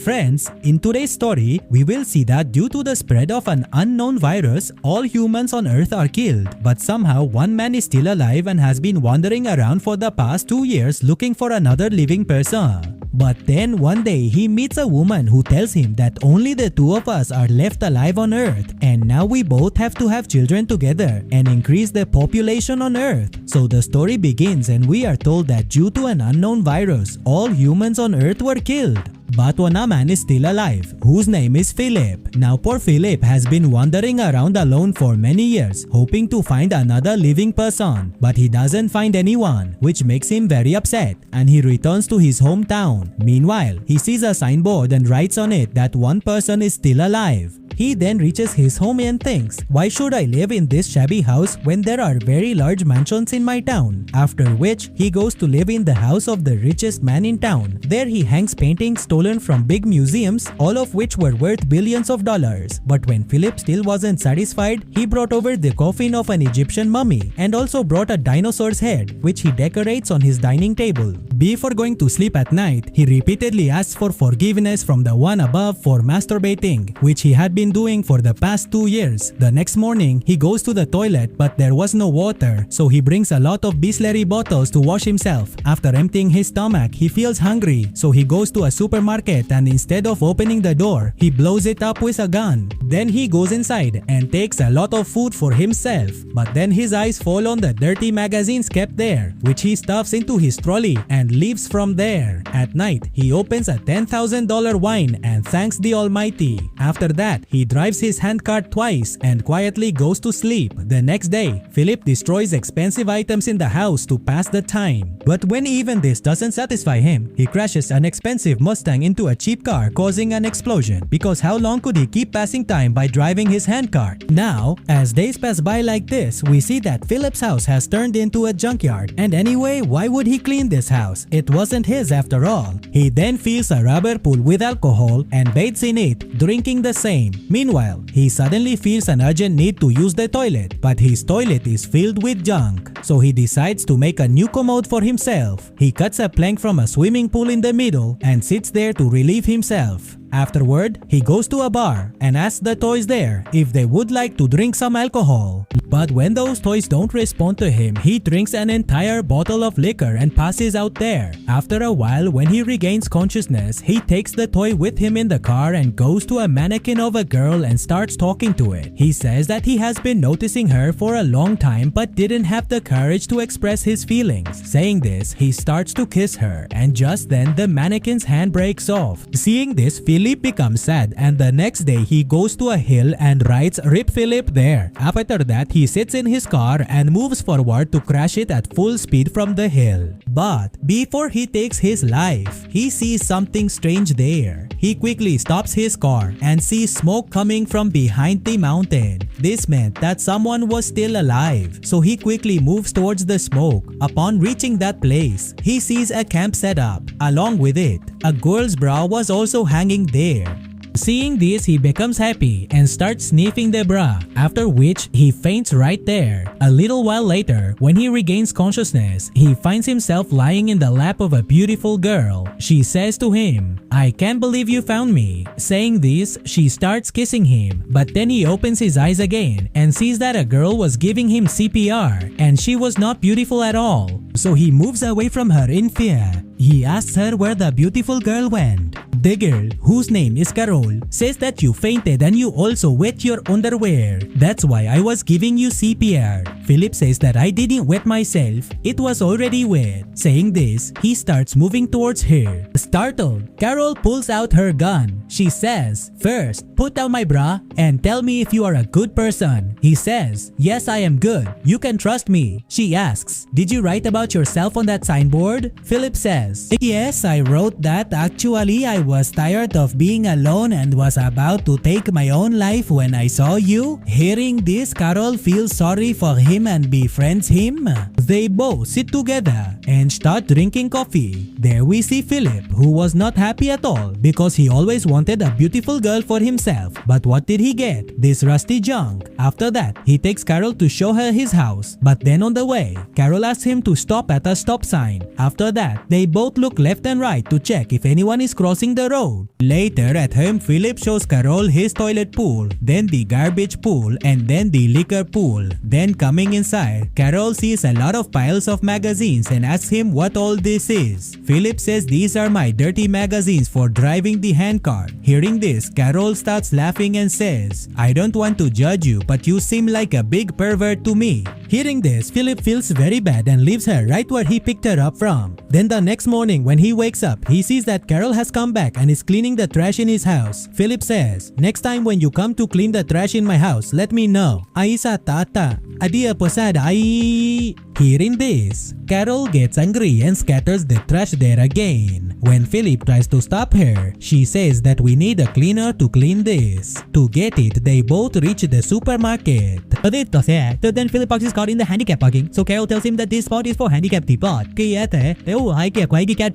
Friends, in today's story, we will see that due to the spread of an unknown virus, all humans on Earth are killed. But somehow, one man is still alive and has been wandering around for the past 2 years looking for another living person. But then one day, he meets a woman who tells him that only the two of us are left alive on Earth, and now we both have to have children together and increase the population on Earth. So the story begins and we are told that due to an unknown virus, all humans on Earth were killed. But one man is still alive, whose name is Philip. Now poor Philip has been wandering around alone for many years, hoping to find another living person. But he doesn't find anyone, which makes him very upset, and he returns to his hometown. Meanwhile, he sees a signboard and writes on it that one person is still alive. He then reaches his home and thinks, why should I live in this shabby house when there are very large mansions in my town? After which, he goes to live in the house of the richest man in town. There he hangs paintings stolen from big museums, all of which were worth billions of dollars. But when Philip still wasn't satisfied, he brought over the coffin of an Egyptian mummy and also brought a dinosaur's head, which he decorates on his dining table. Before going to sleep at night, he repeatedly asks for forgiveness from the one above for masturbating, which he had been doing for the past 2 years. The next morning, he goes to the toilet but there was no water, so he brings a lot of Bisleri bottles to wash himself. After emptying his stomach, he feels hungry, so he goes to a supermarket and instead of opening the door, he blows it up with a gun. Then he goes inside and takes a lot of food for himself, but then his eyes fall on the dirty magazines kept there, which he stuffs into his trolley and leaves from there. At night, he opens a $10,000 wine and thanks the Almighty. After that, he drives his handcart twice and quietly goes to sleep. The next day, Philip destroys expensive items in the house to pass the time. But when even this doesn't satisfy him, he crashes an expensive Mustang into a cheap car, causing an explosion. Because how long could he keep passing time by driving his handcart? Now, as days pass by like this, we see that Philip's house has turned into a junkyard. And anyway, why would he clean this house? It wasn't his after all. He then fills a rubber pool with alcohol and bathes in it, drinking the same. Meanwhile, he suddenly feels an urgent need to use the toilet, but his toilet is filled with junk. So he decides to make a new commode for himself. He cuts a plank from a swimming pool in the middle and sits there to relieve himself. Afterward, he goes to a bar and asks the toys there if they would like to drink some alcohol. But when those toys don't respond to him, he drinks an entire bottle of liquor and passes out there. After a while, when he regains consciousness, he takes the toy with him in the car and goes to a mannequin of a girl and starts talking to it. He says that he has been noticing her for a long time but didn't have the courage to express his feelings. Saying this, he starts to kiss her, and just then the mannequin's hand breaks off. Seeing this, Philip becomes sad, and the next day he goes to a hill and writes "Rip Philip" there. After that, he sits in his car and moves forward to crash it at full speed from the hill. But before he takes his life, he sees something strange there. He quickly stops his car and sees smoke coming from behind the mountain. This meant that someone was still alive, so he quickly moves towards the smoke. Upon reaching that place, he sees a camp set up. Along with it, a girl's bra was also hanging there. Seeing this, he becomes happy and starts sniffing the bra, after which he faints right there. A little while later, when he regains consciousness, he finds himself lying in the lap of a beautiful girl. She says to him, "I can't believe you found me." Saying this, she starts kissing him, but then he opens his eyes again and sees that a girl was giving him CPR and she was not beautiful at all. So he moves away from her in fear. He asks her where the beautiful girl went. The girl, whose name is Carol, says that you fainted and you also wet your underwear. That's why I was giving you CPR. Philip says that I didn't wet myself, it was already wet. Saying this, he starts moving towards her. Startled, Carol pulls out her gun. She says, "First, put down my bra and tell me if you are a good person." He says, "Yes, I am good. You can trust me." She asks, "Did you write about yourself on that signboard?" Philip says, "Yes, I wrote that. Actually, I was tired of being alone and was about to take my own life when I saw you." Hearing this, Carol feels sorry for him and befriends him. They both sit together and start drinking coffee. There we see Philip, who was not happy at all because he always wanted a beautiful girl for himself. But what did he get? This rusty junk. After that, he takes Carol to show her his house. But then on the way, Carol asks him to stop at a stop sign. After that, they both look left and right to check if anyone is crossing the road. Later at home, Philip shows Carol his toilet pool, then the garbage pool, and then the liquor pool. Then coming inside, Carol sees a lot of piles of magazines and asks him what all this is. Philip says these are my dirty magazines for driving the handcart. Hearing this, Carol starts laughing and says, I don't want to judge you, but you seem like a big pervert to me. Hearing this, Philip feels very bad and leaves her right where he picked her up from. Then the next morning when he wakes up, he sees that Carol has come back and is cleaning the trash in his house. Philip says, next time when you come to clean the trash in my house, let me know. Ay sa tata, adia posada ay. Hearing this, Carol gets angry and scatters the trash there again. When Philip tries to stop her, she says that we need a cleaner to clean this. To get it, they both reach the supermarket. So then Philip parks his car in the handicap parking, so Carol tells him that this spot is for handicapped people.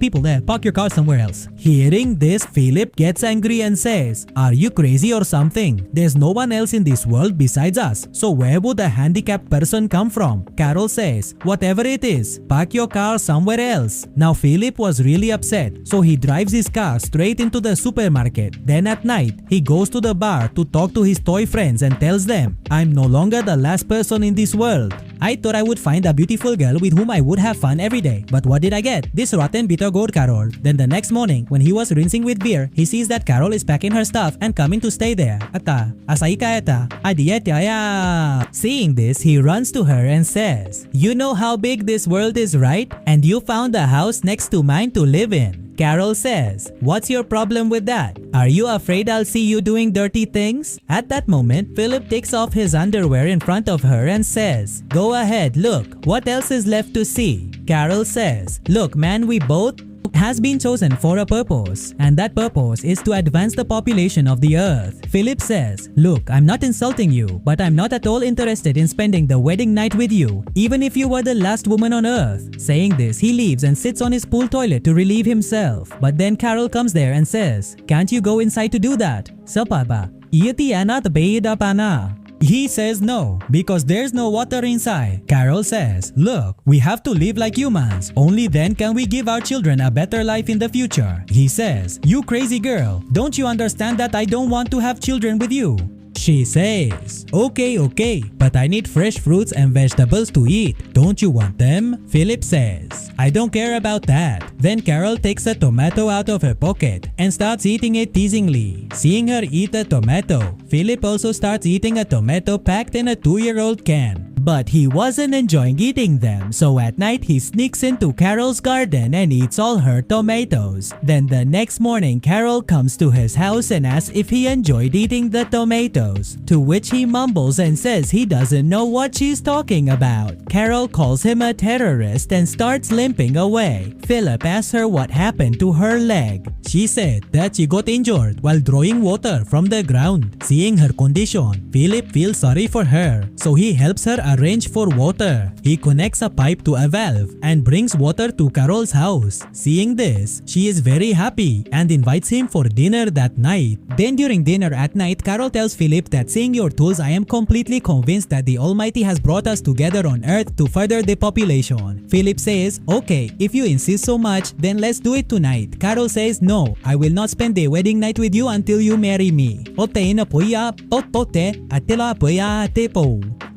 People there, park your car somewhere else. Hearing this, Philip gets angry and says, are you crazy or something? There's no one else in this world besides us, so where would a handicapped person come from? Carol says, whatever it is, park your car somewhere else. Now Philip was really upset, so he drives his car straight into the supermarket. Then at night, he goes to the bar to talk to his toy friends and tells them, I'm no longer the last person in this world. I thought I would find a beautiful girl with whom I would have fun every day, but what did I get? This rotten bitter gourd Carol. Then the next morning, when he was rinsing with beer, he sees that Carol is packing her stuff and coming to stay there. Ata, asai ka eta, adieta ya. Seeing this, he runs to her and says, you know how big this world is, right? And you found a house next to mine to live in. Carol says, what's your problem with that? Are you afraid I'll see you doing dirty things? At that moment, Philip takes off his underwear in front of her and says, go ahead, look, what else is left to see? Carol says, look man, we both has been chosen for a purpose, and that purpose is to advance the population of the earth. Philip says, look, I'm not insulting you, but I'm not at all interested in spending the wedding night with you, even if you were the last woman on earth. Saying this, he leaves and sits on his pool toilet to relieve himself. But then Carol comes there and says, can't you go inside to do that? Sapaba, iyati anat beida pana. He says no, because there's no water inside. Carol says, look, we have to live like humans. Only then can we give our children a better life in the future. He says, you crazy girl, don't you understand that I don't want to have children with you? She says, okay, but I need fresh fruits and vegetables to eat. Don't you want them? Philip says, I don't care about that. Then Carol takes a tomato out of her pocket and starts eating it teasingly. Seeing her eat a tomato, Philip also starts eating a tomato packed in a 2-year-old can. But he wasn't enjoying eating them, so at night he sneaks into Carol's garden and eats all her tomatoes. Then the next morning, Carol comes to his house and asks if he enjoyed eating the tomatoes, to which he mumbles and says he doesn't know what she's talking about. Carol calls him a terrorist and starts limping away. Philip asks her what happened to her leg. She said that she got injured while drawing water from the ground. Seeing her condition, Philip feels sorry for her, so he helps her arrange for water. He connects a pipe to a valve and brings water to Carol's house. Seeing this, she is very happy and invites him for dinner that night. Then during dinner at night, Carol tells Philip that seeing your tools, I am completely convinced that the Almighty has brought us together on earth to further the population. Philip says, okay, if you insist so much, then let's do it tonight. Carol says, no, I will not spend the wedding night with you until you marry me.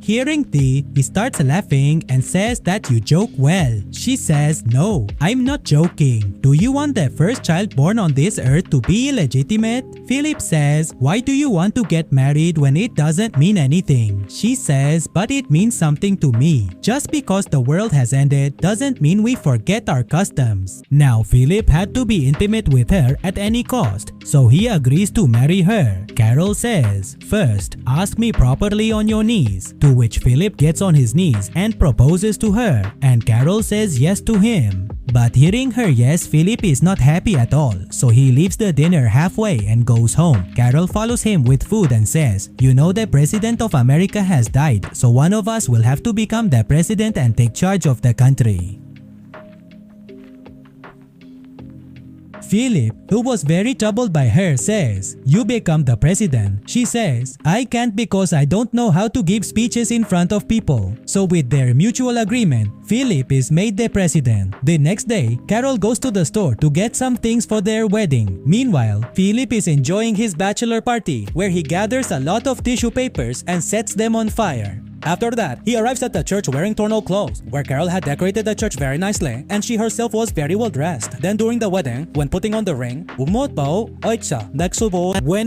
Hearing this, he starts laughing and says that you joke well. She says, no, I'm not joking. Do you want the first child born on this earth to be illegitimate? Philip says, why do you want to get married when it doesn't mean anything? She says, but it means something to me. Just because the world has ended doesn't mean we forget our customs. Now Philip had to be intimate with her at any cost. So he agrees to marry her. Carol says, "First, ask me properly on your knees," to which Philip gets on his knees and proposes to her, and Carol says yes to him. But hearing her yes, Philip is not happy at all, so he leaves the dinner halfway and goes home. Carol follows him with food and says, "You know the President of America has died, so one of us will have to become the president and take charge of the country." Philip, who was very troubled by her, says, "You become the president." She says, "I can't because I don't know how to give speeches in front of people." So with their mutual agreement, Philip is made the president. The next day, Carol goes to the store to get some things for their wedding. Meanwhile, Philip is enjoying his bachelor party, where he gathers a lot of tissue papers and sets them on fire. After that, he arrives at the church wearing torn old clothes, where Carol had decorated the church very nicely and she herself was very well dressed. Then during the wedding, when putting on the ring, when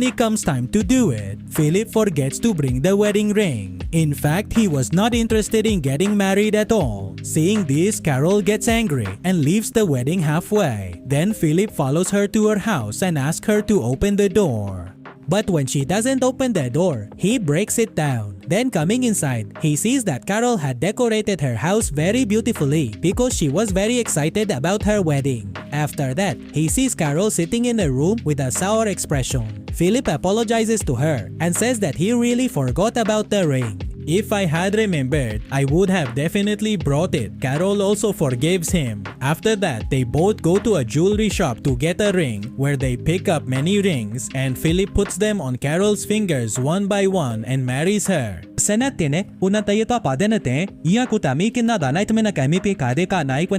it comes time to do it, Philip forgets to bring the wedding ring. In fact, he was not interested in getting married at all. Seeing this, Carol gets angry and leaves the wedding halfway. Then Philip follows her to her house and asks her to open the door. But when she doesn't open the door, he breaks it down. Then coming inside, he sees that Carol had decorated her house very beautifully because she was very excited about her wedding. After that, he sees Carol sitting in a room with a sour expression. Philip apologizes to her and says that he really forgot about the ring. "If I had remembered, I would have definitely brought it." Carol also forgives him. After that, they both go to a jewelry shop to get a ring, where they pick up many rings, and Philip puts them on Carol's fingers one by one and marries her. When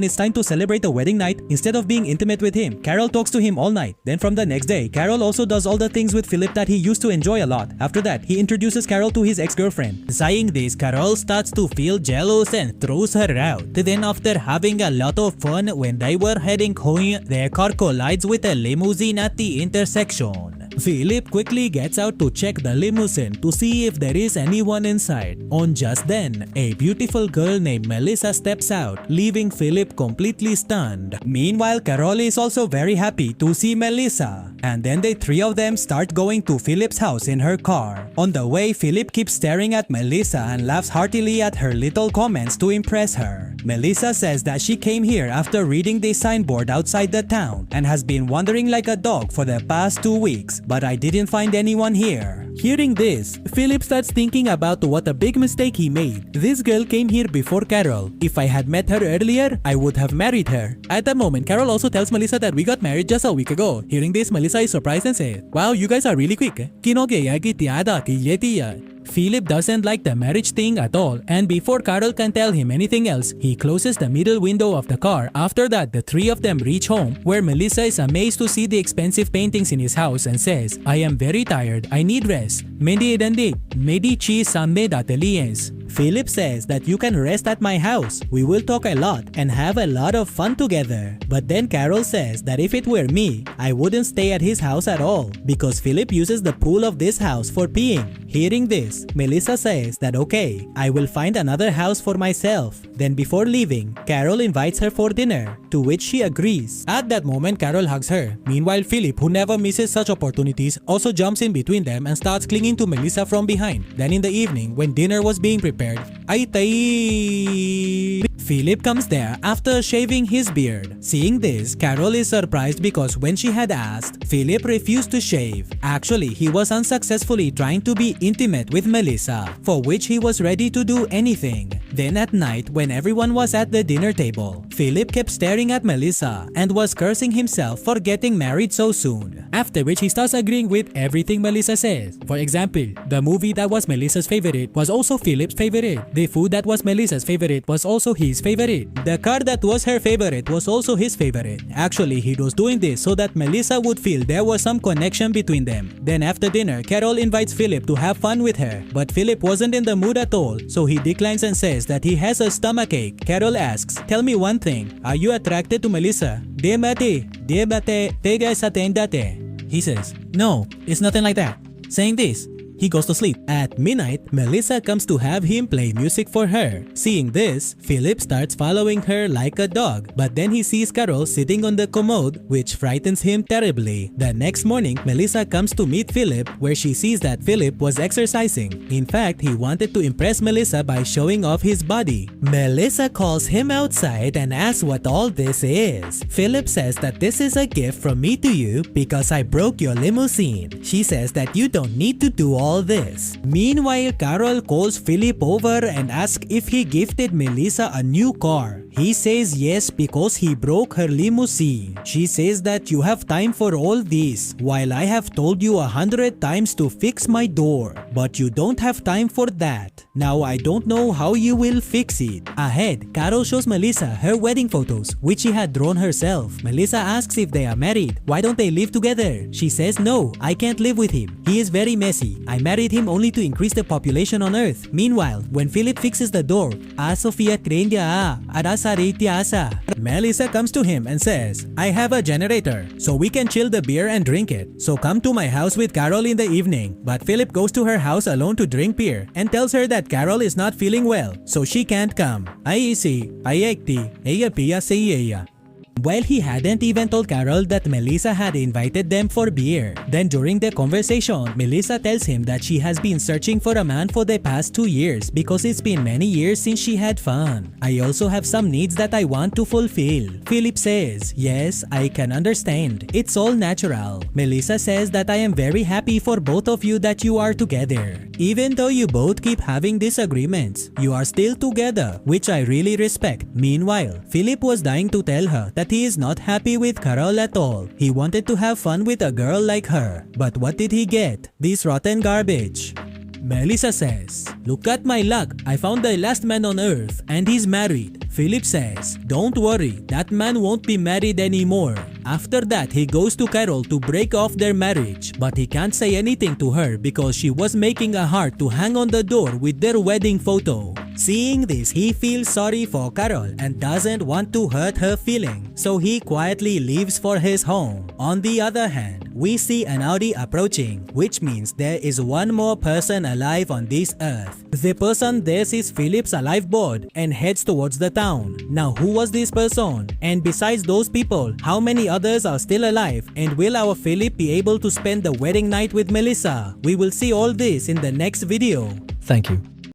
it's time to celebrate the wedding night, instead of being intimate with him, Carol talks to him all night. Then from the next day, Carol also does all the things with Philip that he used to enjoy a lot. After that, he introduces Carol to his ex-girlfriend. Saying this, Carol starts to feel jealous and throws her out. Then after having a lot of fun, when they were heading home, their car collides with a limousine at the intersection. Philip quickly gets out to check the limousine to see if there is anyone inside. On just then, a beautiful girl named Melissa steps out, leaving Philip completely stunned. Meanwhile, Carol is also very happy to see Melissa. And then the three of them start going to Philip's house in her car. On the way, Philip keeps staring at Melissa and laughs heartily at her little comments to impress her. Melissa says that she came here after reading the signboard outside the town and has been wandering like a dog for the past 2 weeks, but I didn't find anyone here. Hearing this, Philip starts thinking about what a big mistake he made. This girl came here before Carol. If I had met her earlier, I would have married her. At that moment, Carol also tells Melissa that we got married just a week ago. Hearing this, Melissa is surprised and says, "Wow, you guys are really quick." Philip doesn't like the marriage thing at all, and before Carol can tell him anything else, he closes the middle window of the car. After that, the three of them reach home, where Melissa is amazed to see the expensive paintings in his house and says, "I am very tired, I need rest." Philip says that you can rest at my house. We will talk a lot and have a lot of fun together. But then Carol says that if it were me, I wouldn't stay at his house at all because Philip uses the pool of this house for peeing. Hearing this, Melissa says that okay, I will find another house for myself. Then before leaving, Carol invites her for dinner, to which she agrees. At that moment, Carol hugs her. Meanwhile, Philip, who never misses such opportunities, also jumps in between them and starts clinging to Melissa from behind. Then in the evening, when dinner was being prepared, Philip comes there after shaving his beard. Seeing this, Carol is surprised because when she had asked, Philip refused to shave. Actually, he was unsuccessfully trying to be intimate with Melissa, for which he was ready to do anything. Then at night, when everyone was at the dinner table, Philip kept staring at Melissa and was cursing himself for getting married so soon. After which he starts agreeing with everything Melissa says. For example, the movie that was Melissa's favorite was also Philip's favorite. The food that was Melissa's favorite was also his favorite. The car that was her favorite was also his favorite. Actually, he was doing this so that Melissa would feel there was some connection between them. Then after dinner, Carol invites Philip to have fun with her. But Philip wasn't in the mood at all, so he declines and says that he has a stomachache. Carol asks, "Tell me one thing, are you attracted to Melissa?" He says, "No, it's nothing like that." Saying this, He goes to sleep. At midnight, Melissa comes to have him play music for her. Seeing this, Philip starts following her like a dog, but then he sees Carol sitting on the commode, which frightens him terribly. The next morning, Melissa comes to meet Philip, where she sees that Philip was exercising. In fact, he wanted to impress Melissa by showing off his body. Melissa calls him outside and asks what all this is. Philip says that this is a gift from me to you because I broke your limousine. She says that you don't need to do all this. Meanwhile, Carol calls Philip over and asks if he gifted Melissa a new car. He says yes because he broke her limousine. She says that you have time for all this, while I have told you 100 times to fix my door, but you don't have time for that. Now I don't know how you will fix it. Ahead, Carol shows Melissa her wedding photos, which she had drawn herself. Melissa asks if they are married. Why don't they live together? She says no, I can't live with him. He is very messy. I married him only to increase the population on Earth. Meanwhile, when Philip fixes the door, Sofia Trendia Asa. Melissa comes to him and says, I have a generator, so we can chill the beer and drink it. So come to my house with Carol in the evening. But Philip goes to her house alone to drink beer and tells her that Carol is not feeling well, so she can't come. Well, he hadn't even told Carol that Melissa had invited them for beer. Then during the conversation, Melissa tells him that she has been searching for a man for the past 2 years because it's been many years since she had fun. I also have some needs that I want to fulfill. Philip says, yes, I can understand. It's all natural. Melissa says that I am very happy for both of you that you are together. Even though you both keep having disagreements, you are still together, which I really respect. Meanwhile, Philip was dying to tell her that he is not happy with Carol at all. He wanted to have fun with a girl like her. But what did he get? This rotten garbage. Melissa says, look at my luck. I found the last man on Earth and he's married. Philip says, don't worry, that man won't be married anymore. After that, he goes to Carol to break off their marriage, but he can't say anything to her because she was making a heart to hang on the door with their wedding photo. Seeing this, he feels sorry for Carol and doesn't want to hurt her feelings, so he quietly leaves for his home. On the other hand, we see an Audi approaching, which means there is one more person alive on this earth. The person there sees Philip's alive board and heads towards the town. Now, who was this person? And besides those people, how many others are still alive? And will our Philip be able to spend the wedding night with Melissa? We will see all this in the next video. Thank you.